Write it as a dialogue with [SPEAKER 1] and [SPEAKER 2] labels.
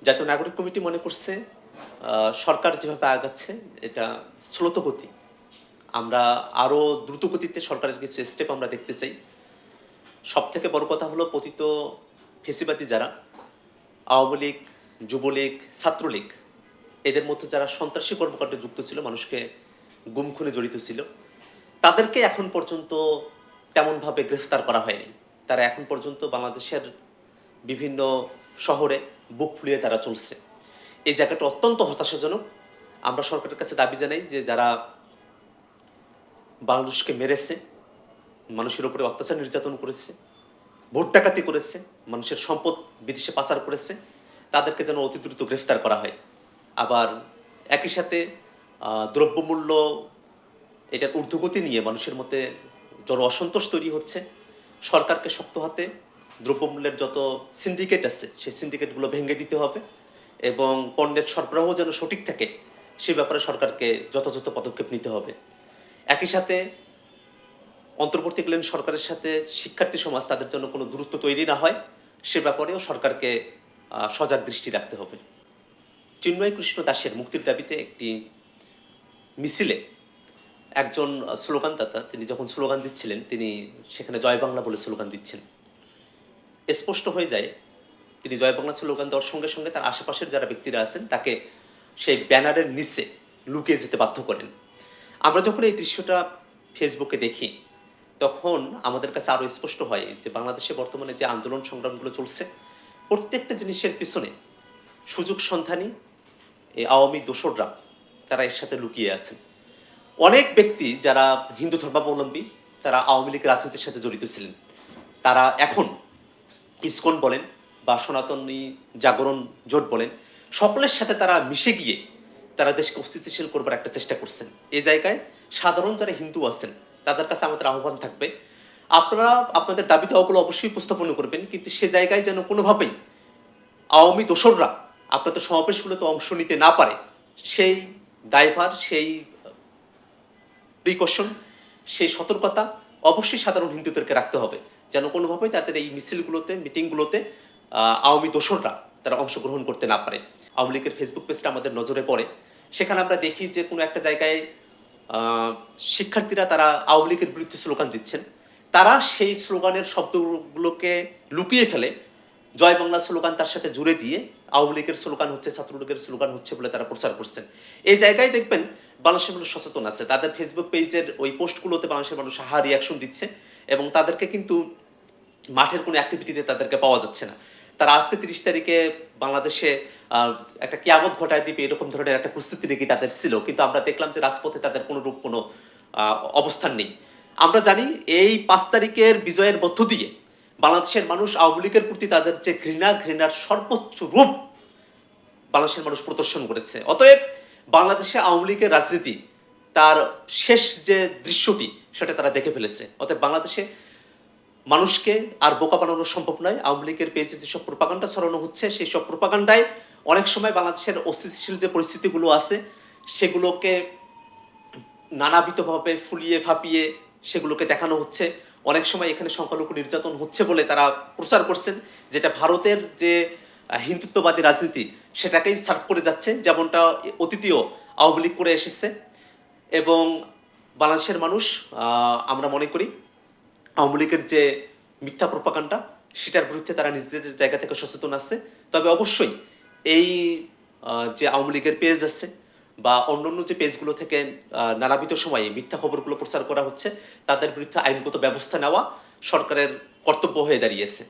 [SPEAKER 1] জাতীয় নাগরিক কমিটি মনে করছে সরকার যেভাবে আগাচ্ছে এটা স্রোতগতি। আমরা আরো দ্রুত গতিতে সরকারের কিছু স্টেপ আমরা দেখতে চাই। সবথেকে বড় কথা হলো পতিত ফেসিবাদী যারা আওয়ামী লীগ, যুবলীগ, ছাত্রলীগ এদের মধ্যে যারা সন্ত্রাসী কর্মকাণ্ডে যুক্ত ছিল, মানুষকে গুম খুনে জড়িত ছিল, তাদেরকে এখন পর্যন্ত তেমনভাবে গ্রেফতার করা হয়নি। তারা এখন পর্যন্ত বাংলাদেশের বিভিন্ন শহরে বুক ফুলিয়ে তারা চলছে। এই জায়গাটা অত্যন্ত হতাশাজনক। আমরা সরকারের কাছে দাবি জানাই যে যারা বাংলাদেশকে মেরেছে, মানুষের উপরে অত্যাচার নির্যাতন করেছে, ভোট ডাকাতি করেছে, মানুষের সম্পদ বিদেশে পাচার করেছে, তাদেরকে যেন অতি দ্রুত গ্রেফতার করা হয়। আবার একই সাথে দ্রব্যমূল্য এটার ঊর্ধ্বগতি নিয়ে মানুষের মধ্যে জড় অসন্তোষ তৈরি হচ্ছে। সরকারকে শক্ত হাতে দ্রব্যমূল্যের যত সিন্ডিকেট আছে সেই সিন্ডিকেটগুলো ভেঙে দিতে হবে এবং পণ্যের সরবরাহ যেন সঠিক থাকে সে ব্যাপারে সরকারকে যথাযথ পদক্ষেপ নিতে হবে। একই সাথে অন্তর্বর্তীকালীন সরকারের সাথে শিক্ষার্থী সমাজ তাদের জন্য কোনো দূরত্ব তৈরি না হয় সে ব্যাপারেও সরকারকে সজাগ দৃষ্টি রাখতে হবে। চিন্ময় কৃষ্ণ দাসের মুক্তির দাবিতে একটি মিছিলে একজন স্লোগানদাতা তিনি যখন স্লোগান দিচ্ছিলেন তিনি সেখানে জয় বাংলা বলে স্লোগান দিচ্ছেন। স্পষ্ট হয়ে যায় তিনি জয় বাংলা স্লোগান দেওয়ার সঙ্গে সঙ্গে তার আশেপাশের যারা ব্যক্তিরা আছেন তাকে সেই ব্যানারের নিচে লুকিয়ে যেতে বাধ্য করেন। আমরা যখন এই দৃশ্যটা ফেসবুকে দেখি তখন আমাদের কাছে আরও স্পষ্ট হয় যে বাংলাদেশে বর্তমানে যে আন্দোলন সংগ্রামগুলো চলছে প্রত্যেকটা জিনিসের পিছনে সুযোগ সন্ধানী এই আওয়ামী দোসররা তারা এর সাথে লুকিয়ে আছেন। অনেক ব্যক্তি যারা হিন্দু ধর্মাবলম্বী তারা আওয়ামী লীগের রাজনীতির সাথে জড়িত ছিলেন, তারা এখন ইসকন বলেন বা সনাতনী জাগরণ জোট বলেন সকলের সাথে তারা মিশে গিয়ে তারা দেশকে অস্থিতিশীল করবার একটা চেষ্টা করছেন। এই জায়গায় সাধারণ যারা হিন্দু আছেন তাদের কাছে আমাদের আহ্বান থাকবে, আপনারা আপনাদের দাবি দাওয়াগুলো অবশ্যই উপস্থাপন করবেন, কিন্তু সে জায়গায় যেন কোনোভাবেই আওয়ামী দোসররা আপনাদের সমাবেশগুলোতে অংশ নিতে না পারে সেই দায়ভার, সেই প্রিকশন, সেই সতর্কতা অবশ্যই সাধারণ হিন্দুদেরকে রাখতে হবে যেন কোনোভাবেই তাদের এই মিছিলগুলোতে মিটিংগুলোতে আওয়ামী দোসররা তারা অংশগ্রহণ করতে না পারে। আওয়ামী লীগের ফেসবুক পেজটা আমাদের নজরে পড়ে, সেখানে আমরা দেখি যে কোনো একটা জায়গায় শিক্ষার্থীরা তারা আওয়ামী লীগের বিরুদ্ধে স্লোগান দিচ্ছেন, তারা সেই স্লোগানের শব্দগুলোকে লুকিয়ে ফেলে জয় বাংলা স্লোগান তার সাথে জুড়ে দিয়ে আওয়ামী লীগের স্লোগান হচ্ছে, ছাত্রলীগের স্লোগান হচ্ছে বলে তারা প্রচার করছেন। এই জায়গায় দেখবেন বাংলাদেশের মানুষ সচেতন আছে, তাদের ফেসবুক পেজের ওই পোস্টগুলোতে বাংলাদেশের মানুষ হা রিয়াকশন দিচ্ছে এবং তাদেরকে কিন্তু মাঠের কোনো অ্যাক্টিভিটিতে তাদেরকে পাওয়া যাচ্ছে না। তারা আজকে 30 তারিখে বাংলাদেশে একটা কিয়ামত ঘটায় দিবে এরকম ধরনের একটা প্রস্তুতি রেখে তাদের ছিল, কিন্তু আমরা দেখলাম যে রাজপথে তাদের কোনোরূপ কোনো অবস্থান নেই। আমরা জানি এই 5 তারিখের বিজয়ের মধ্য দিয়ে বাংলাদেশের মানুষ আওয়ামী লীগের প্রতি তাদের যে ঘৃণার সর্বোচ্চ রূপ বাংলাদেশের মানুষ প্রদর্শন করেছে। অতএব বাংলাদেশে আওয়ামী লীগের রাজনীতি তার শেষ যে দৃশ্যটি সেটা তারা দেখে ফেলেছে। অতএব বাংলাদেশে মানুষকে আর বোকা বানানো সম্ভব নয়। আওয়ামী লীগের পেজে যেসব প্রোপাগান্ডা ছড়ানো হচ্ছে সেই সব প্রোপাগান্ডায় অনেক সময় বাংলাদেশের অস্থিতিশীল যে পরিস্থিতিগুলো আছে সেগুলোকে নানাবিধভাবে ফুলিয়ে ফাঁপিয়ে সেগুলোকে দেখানো হচ্ছে। অনেক সময় এখানে সংখ্যালঘু নির্যাতন হচ্ছে বলে তারা প্রচার করছেন, যেটা ভারতের যে হিন্দুত্ববাদী রাজনীতি সেটাকেই সার্ভ করে যাচ্ছে, যেমনটা অতীতীয় আওয়ামী লীগ করে এসেছে। এবং বাংলাদেশের মানুষ আমরা মনে করি আওয়ামী লীগের যে মিথ্যা প্রোপাগান্ডা সেটার বিরুদ্ধে তারা নিজেদের জায়গা থেকে সচেতন আছে। তবে অবশ্যই এই যে আওয়ামী লীগের পেজ আছে বা অন্যান্য যে পেজগুলো থেকে নানাবিধ সময়ে মিথ্যা খবরগুলো প্রচার করা হচ্ছে তাদের বিরুদ্ধে আইনগত ব্যবস্থা নেওয়া সরকারের কর্তব্য হয়ে দাঁড়িয়েছে।